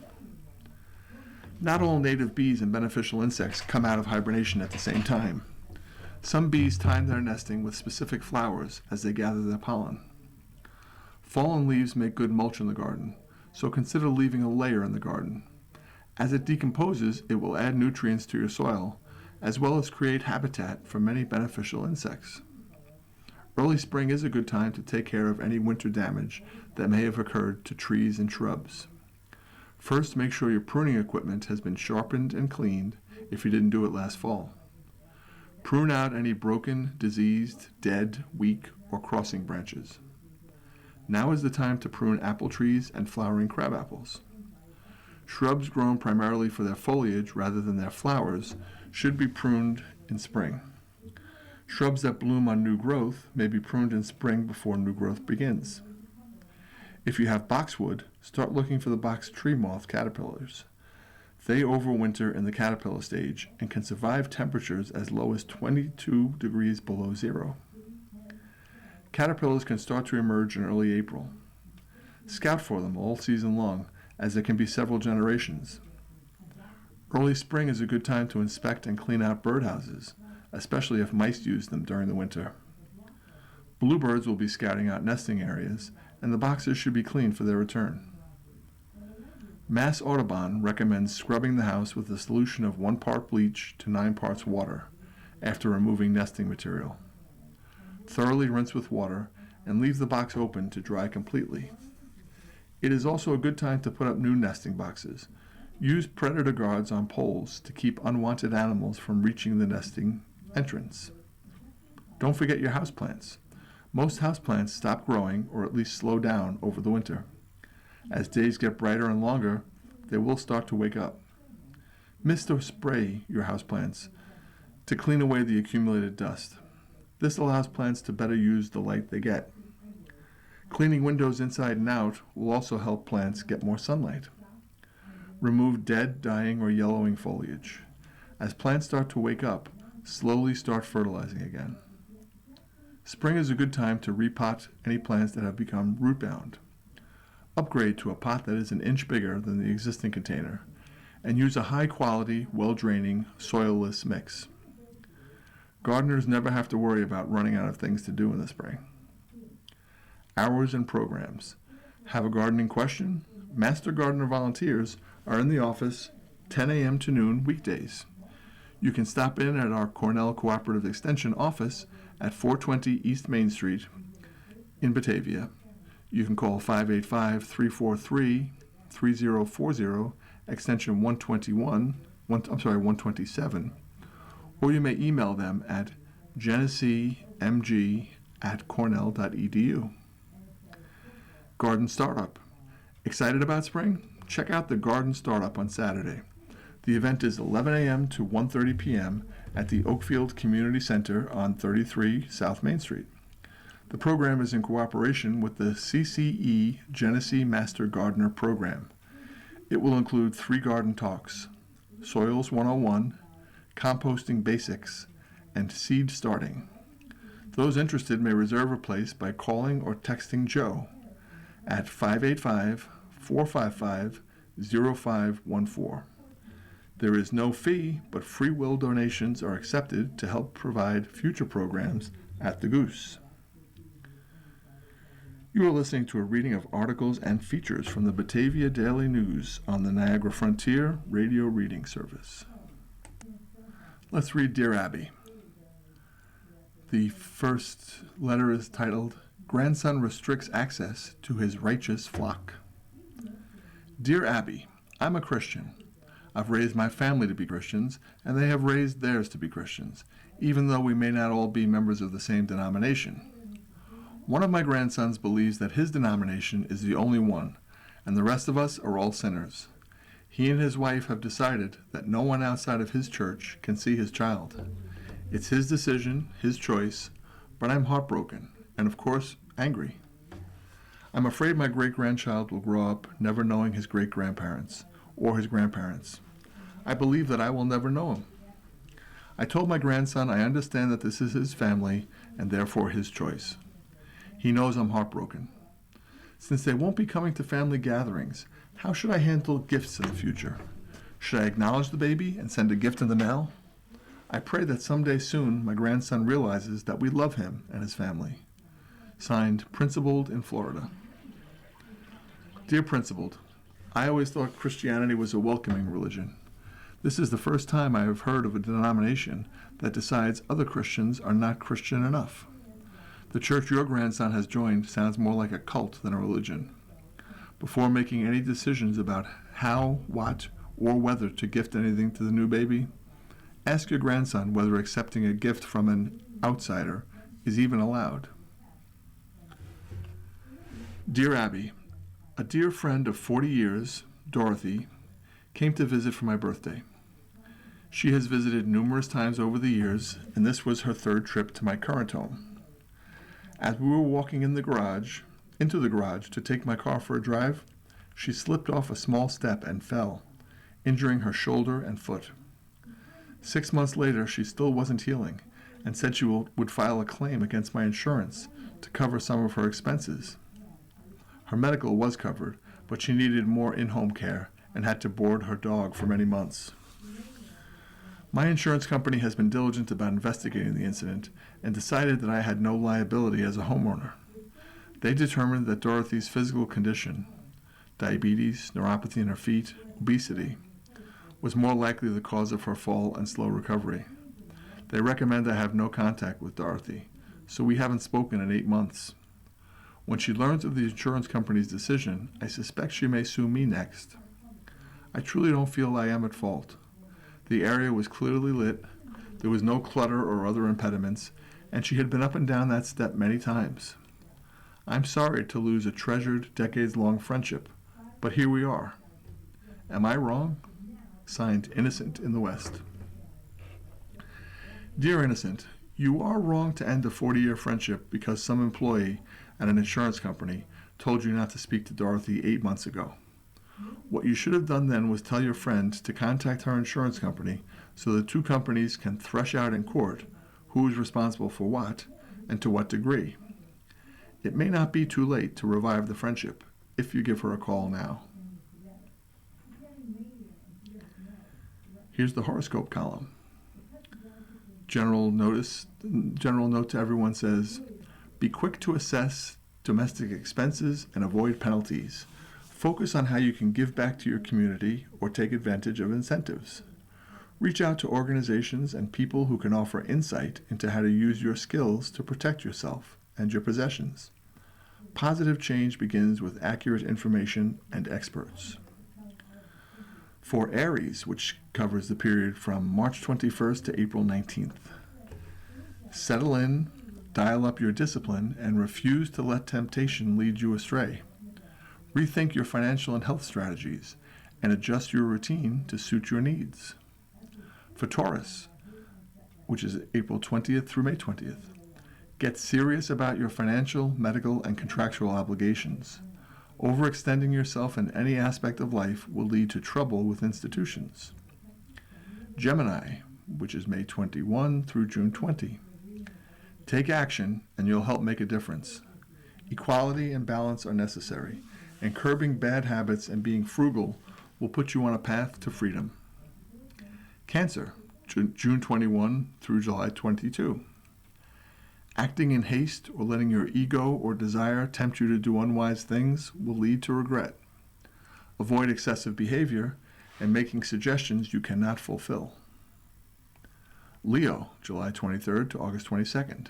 Not all native bees and beneficial insects come out of hibernation at the same time. Some bees time their nesting with specific flowers as they gather their pollen. Fallen leaves make good mulch in the garden, so consider leaving a layer in the garden. As it decomposes, it will add nutrients to your soil, as well as create habitat for many beneficial insects. Early spring is a good time to take care of any winter damage that may have occurred to trees and shrubs. First, make sure your pruning equipment has been sharpened and cleaned if you didn't do it last fall. Prune out any broken, diseased, dead, weak, or crossing branches. Now is the time to prune apple trees and flowering crabapples. Shrubs grown primarily for their foliage rather than their flowers should be pruned in spring. Shrubs that bloom on new growth may be pruned in spring before new growth begins. If you have boxwood, start looking for the box tree moth caterpillars. They overwinter in the caterpillar stage and can survive temperatures as low as 22 degrees below zero. Caterpillars can start to emerge in early April. Scout for them all season long, as there can be several generations. Early spring is a good time to inspect and clean out birdhouses, especially if mice use them during the winter. Bluebirds will be scouting out nesting areas, and the boxes should be cleaned for their return. Mass Audubon recommends scrubbing the house with a solution of 1 part bleach to 9 parts water after removing nesting material. Thoroughly rinse with water and leave the box open to dry completely. It is also a good time to put up new nesting boxes. Use predator guards on poles to keep unwanted animals from reaching the nesting entrance. Don't forget your houseplants. Most houseplants stop growing or at least slow down over the winter. As days get brighter and longer, they will start to wake up. Mist or spray your houseplants to clean away the accumulated dust. This allows plants to better use the light they get. Cleaning windows inside and out will also help plants get more sunlight. Remove dead, dying, or yellowing foliage. As plants start to wake up, slowly start fertilizing again. Spring is a good time to repot any plants that have become root-bound. Upgrade to a pot that is an inch bigger than the existing container, and use a high-quality, well-draining, soilless mix. Gardeners never have to worry about running out of things to do in the spring. Hours and programs. Have a gardening question? Master Gardener volunteers are in the office 10 a.m. to noon weekdays. You can stop in at our Cornell Cooperative Extension office at 420 East Main Street in Batavia. You can call 585-343-3040, extension 127, or you may email them at genesee.mg@cornell.edu. Garden Startup. Excited about spring? Check out the Garden Startup on Saturday. The event is 11 a.m. to 1:30 p.m. at the Oakfield Community Center on 33 South Main Street. The program is in cooperation with the CCE Genesee Master Gardener Program. It will include 3 garden talks: Soils 101, Composting Basics, and Seed Starting. Those interested may reserve a place by calling or texting Joe at 585-455-0514. There is no fee, but free will donations are accepted to help provide future programs at the Goose. You are listening to a reading of articles and features from the Batavia Daily News on the Niagara Frontier Radio Reading Service. Let's read Dear Abby. The first letter is titled, Grandson Restricts Access to His Righteous Flock. Dear Abby, I'm a Christian. I've raised my family to be Christians, and they have raised theirs to be Christians, even though we may not all be members of the same denomination. One of my grandsons believes that his denomination is the only one, and the rest of us are all sinners. He and his wife have decided that no one outside of his church can see his child. It's his decision, his choice, but I'm heartbroken and, of course, angry. I'm afraid my great-grandchild will grow up never knowing his great-grandparents or his grandparents. I believe that I will never know him. I told my grandson I understand that this is his family and therefore his choice. He knows I'm heartbroken. Since they won't be coming to family gatherings, how should I handle gifts in the future? Should I acknowledge the baby and send a gift in the mail? I pray that someday soon my grandson realizes that we love him and his family. Signed, Principled in Florida. Dear Principled, I always thought Christianity was a welcoming religion. This is the first time I have heard of a denomination that decides other Christians are not Christian enough. The church your grandson has joined sounds more like a cult than a religion. Before making any decisions about how, what, or whether to gift anything to the new baby, ask your grandson whether accepting a gift from an outsider is even allowed. Dear Abby, a dear friend of 40 years, Dorothy, came to visit for my birthday. She has visited numerous times over the years, and this was her third trip to my current home. As we were walking into the garage to take my car for a drive, she slipped off a small step and fell, injuring her shoulder and foot. 6 months later, she still wasn't healing and said she would file a claim against my insurance to cover some of her expenses. Her medical was covered, but she needed more in-home care and had to board her dog for many months. My insurance company has been diligent about investigating the incident and decided that I had no liability as a homeowner. They determined that Dorothy's physical condition, diabetes, neuropathy in her feet, obesity, was more likely the cause of her fall and slow recovery. They recommend I have no contact with Dorothy, so we haven't spoken in 8 months. When she learns of the insurance company's decision, I suspect she may sue me next. I truly don't feel I am at fault. The area was clearly lit, there was no clutter or other impediments, and she had been up and down that step many times. I'm sorry to lose a treasured, decades-long friendship, but here we are. Am I wrong? Signed, Innocent in the West. Dear Innocent, you are wrong to end a 40-year friendship because some employee at an insurance company told you not to speak to Dorothy 8 months ago. What you should have done then was tell your friend to contact her insurance company so the two companies can thresh out in court who is responsible for what and to what degree. It may not be too late to revive the friendship if you give her a call now. Here's the horoscope column. General note to everyone says, be quick to assess domestic expenses and avoid penalties. Focus on how you can give back to your community or take advantage of incentives. Reach out to organizations and people who can offer insight into how to use your skills to protect yourself and your possessions. Positive change begins with accurate information and experts. For Aries, which covers the period from March 21st to April 19th, settle in, dial up your discipline, and refuse to let temptation lead you astray. Rethink your financial and health strategies and adjust your routine to suit your needs. For Taurus, which is April 20th through May 20th, get serious about your financial, medical, and contractual obligations. Overextending yourself in any aspect of life will lead to trouble with institutions. Gemini, which is May 21 through June 20. Take action and you'll help make a difference. Equality and balance are necessary, and curbing bad habits and being frugal will put you on a path to freedom. Cancer, June 21 through July 22. Acting in haste or letting your ego or desire tempt you to do unwise things will lead to regret. Avoid excessive behavior and making suggestions you cannot fulfill. Leo, July 23rd to August 22nd.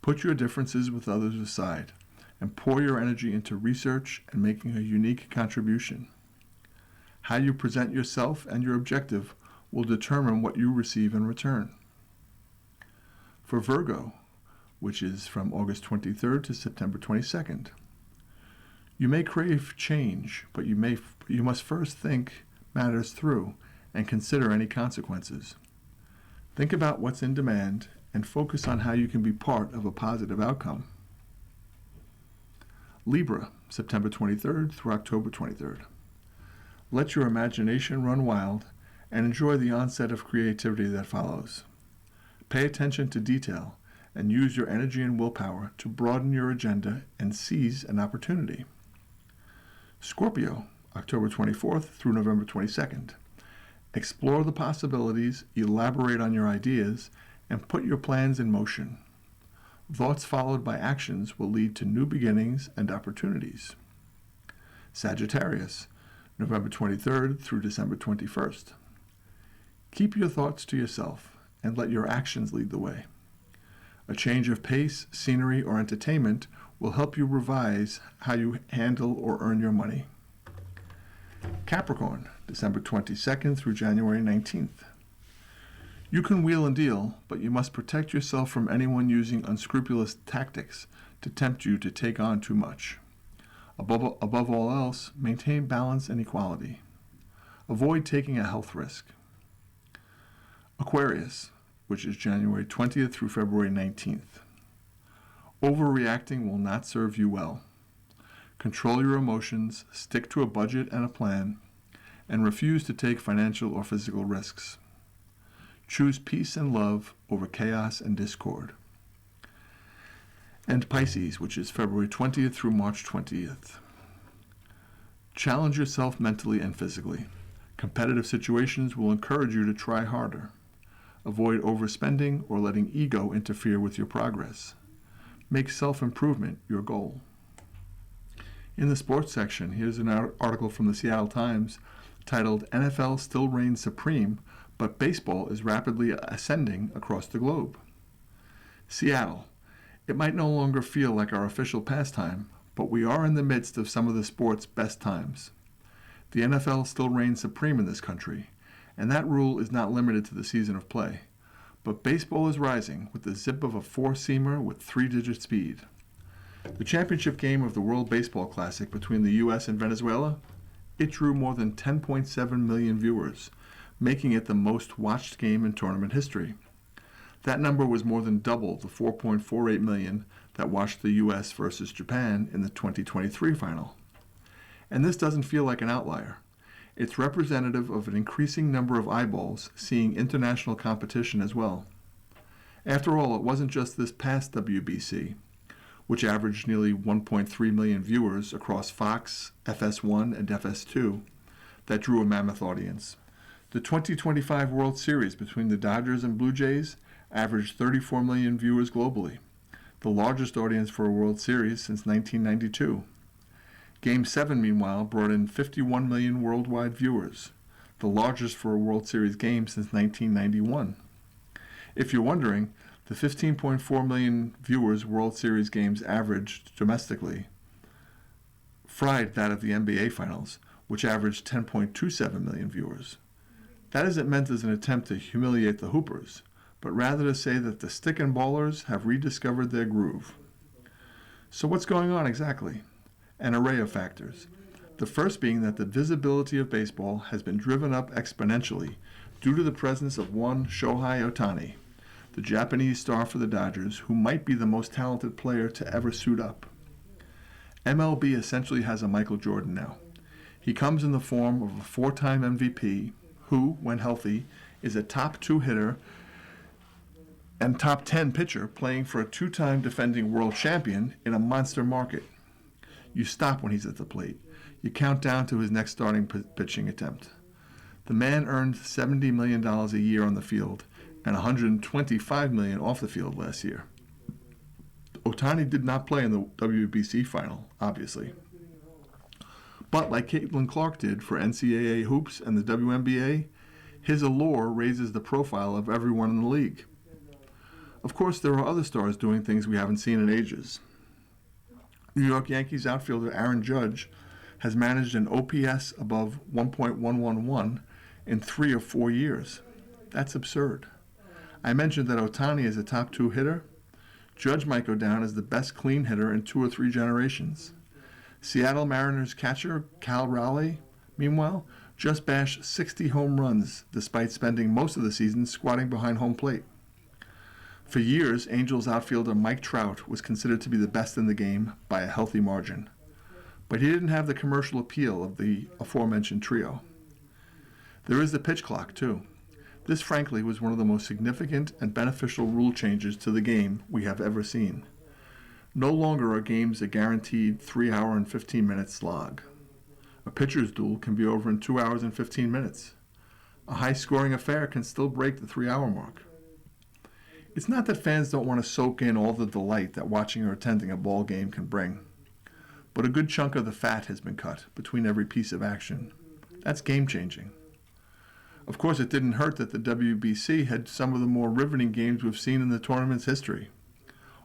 Put your differences with others aside and pour your energy into research and making a unique contribution. How you present yourself and your objective will determine what you receive in return. For Virgo, which is from August 23rd to September 22nd, You may crave change, but you must first think matters through and consider any consequences. Think about what's in demand and focus on how you can be part of a positive outcome. Libra, September 23rd through October 23rd. Let your imagination run wild and enjoy the onset of creativity that follows. Pay attention to detail and use your energy and willpower to broaden your agenda and seize an opportunity. Scorpio, October 24th through November 22nd. Explore the possibilities, elaborate on your ideas, and put your plans in motion. Thoughts followed by actions will lead to new beginnings and opportunities. Sagittarius, November 23rd through December 21st. Keep your thoughts to yourself and let your actions lead the way. A change of pace, scenery, or entertainment will help you revise how you handle or earn your money. Capricorn, December 22nd through January 19th. You can wheel and deal, but you must protect yourself from anyone using unscrupulous tactics to tempt you to take on too much. Above all else, maintain balance and equality. Avoid taking a health risk. Aquarius, which is January 20th through February 19th. Overreacting will not serve you well. Control your emotions, stick to a budget and a plan, and refuse to take financial or physical risks. Choose peace and love over chaos and discord. And Pisces, which is February 20th through March 20th. Challenge yourself mentally and physically. Competitive situations will encourage you to try harder. Avoid overspending or letting ego interfere with your progress. Make self-improvement your goal. In the sports section, here's an article from the Seattle Times titled, "NFL Still Reigns Supreme, but Baseball is Rapidly Ascending Across the Globe." Seattle. It might no longer feel like our official pastime, but we are in the midst of some of the sport's best times. The NFL still reigns supreme in this country, and that rule is not limited to the season of play. But baseball is rising with the zip of a four-seamer with three-digit speed. The championship game of the World Baseball Classic between the U.S. and Venezuela, it drew more than 10.7 million viewers, making it the most watched game in tournament history. That number was more than double the 4.48 million that watched the U.S. versus Japan in the 2023 final. And this doesn't feel like an outlier. It's representative of an increasing number of eyeballs seeing international competition as well. After all, it wasn't just this past WBC, which averaged nearly 1.3 million viewers across Fox, FS1, and FS2, that drew a mammoth audience. The 2025 World Series between the Dodgers and Blue Jays averaged 34 million viewers globally, the largest audience for a World Series since 1992. Game 7, meanwhile, brought in 51 million worldwide viewers, the largest for a World Series game since 1991. If you're wondering, the 15.4 million viewers World Series games averaged domestically fried that of the NBA Finals, which averaged 10.27 million viewers. That isn't meant as an attempt to humiliate the Hoopers, but rather to say that the stick and ballers have rediscovered their groove. So what's going on exactly? An array of factors. The first being that the visibility of baseball has been driven up exponentially due to the presence of one Shohei Ohtani, the Japanese star for the Dodgers, who might be the most talented player to ever suit up. MLB essentially has a Michael Jordan now. He comes in the form of a four-time MVP who, when healthy, is a top 2 hitter and top 10 pitcher playing for a 2-time defending world champion in a monster market. You stop when he's at the plate. You count down to his next starting pitching attempt. The man earned $70 million a year on the field and $125 million off the field last year. Ohtani did not play in the WBC final, obviously. But like Caitlin Clark did for NCAA hoops and the WNBA, his allure raises the profile of everyone in the league. Of course, there are other stars doing things we haven't seen in ages. New York Yankees outfielder Aaron Judge has managed an OPS above 1.111 in 3 of 4 years. That's absurd. I mentioned that Ohtani is a top 2 hitter. Judge might go down as the best clean hitter in 2 or 3 generations. Seattle Mariners catcher Cal Raleigh, meanwhile, just bashed 60 home runs despite spending most of the season squatting behind home plate. For years, Angels outfielder Mike Trout was considered to be the best in the game by a healthy margin. But he didn't have the commercial appeal of the aforementioned trio. There is the pitch clock, too. This, frankly, was one of the most significant and beneficial rule changes to the game we have ever seen. No longer are games a guaranteed 3-hour and 15-minute slog. A pitcher's duel can be over in 2 hours and 15 minutes. A high-scoring affair can still break the 3-hour mark. It's not that fans don't want to soak in all the delight that watching or attending a ball game can bring. But a good chunk of the fat has been cut between every piece of action. That's game-changing. Of course, it didn't hurt that the WBC had some of the more riveting games we've seen in the tournament's history,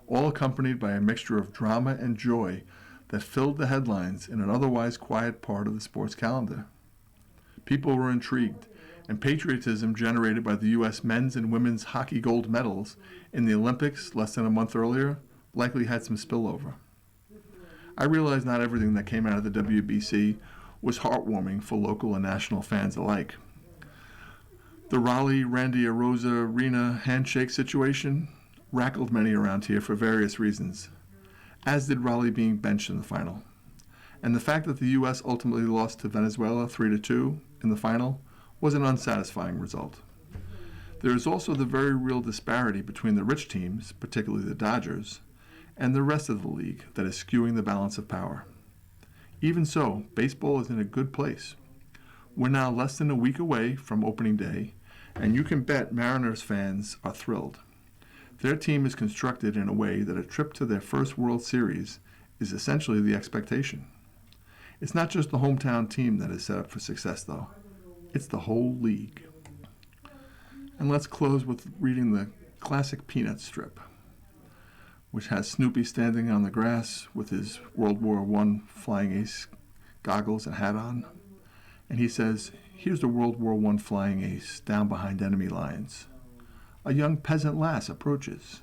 all accompanied by a mixture of drama and joy that filled the headlines in an otherwise quiet part of the sports calendar. People were intrigued, and patriotism generated by the U.S. men's and women's hockey gold medals in the Olympics less than a month earlier likely had some spillover. I realize not everything that came out of the WBC was heartwarming for local and national fans alike. The Raleigh-Randy Arozarena handshake situation rackled many around here for various reasons, as did Raleigh being benched in the final. And the fact that the U.S. ultimately lost to Venezuela 3-2 in the final was an unsatisfying result. There is also the very real disparity between the rich teams, particularly the Dodgers, and the rest of the league that is skewing the balance of power. Even so, baseball is in a good place. We're now less than a week away from opening day, and you can bet Mariners fans are thrilled. Their team is constructed in a way that a trip to their first World Series is essentially the expectation. It's not just the hometown team that is set up for success, though. It's the whole league. And let's close with reading the classic Peanuts strip, which has Snoopy standing on the grass with his World War I flying ace goggles and hat on. And he says, "Here's the World War I flying ace down behind enemy lines. A young peasant lass approaches.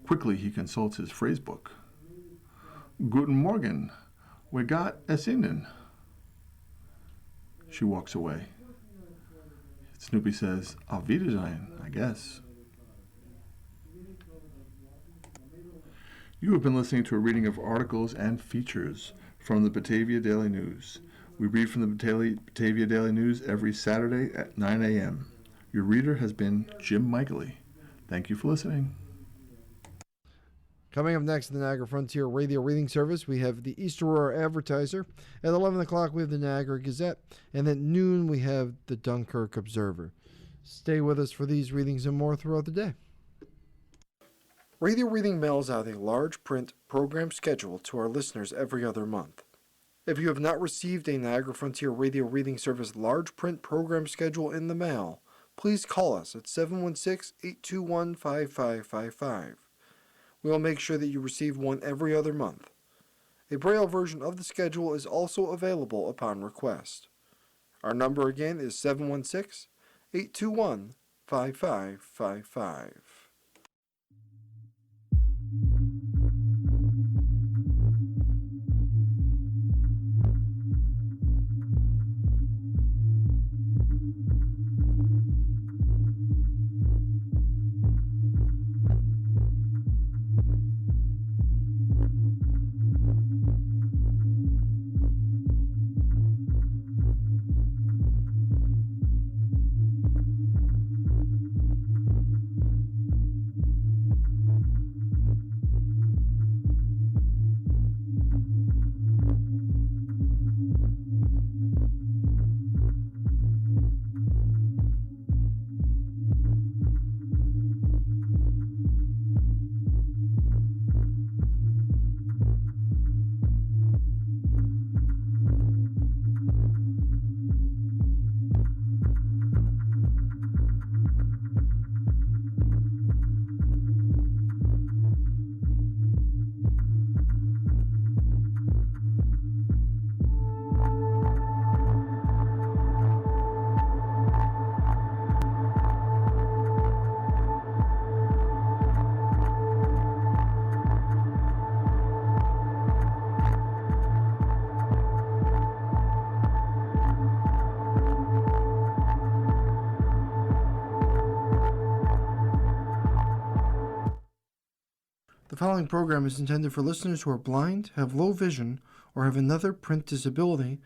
Quickly he consults his phrasebook. Guten Morgen, we got es Ihnen." She walks away. Snoopy says, "Auf Wiedersehen, I guess." You have been listening to a reading of articles and features from the Batavia Daily News. We read from the Batavia Daily News every Saturday at 9 a.m. Your reader has been Jim Michaely. Thank you for listening. Coming up next in the Niagara Frontier Radio Reading Service, we have the East Aurora Advertiser. At 11 o'clock, we have the Niagara Gazette. And at noon, we have the Dunkirk Observer. Stay with us for these readings and more throughout the day. Radio Reading mails out a large print program schedule to our listeners every other month. If you have not received a Niagara Frontier Radio Reading Service large print program schedule in the mail, please call us at 716-821-5555. We will make sure that you receive one every other month. A Braille version of the schedule is also available upon request. Our number again is 716-821-5555. following program is intended for listeners who are blind, have low vision, or have another print disability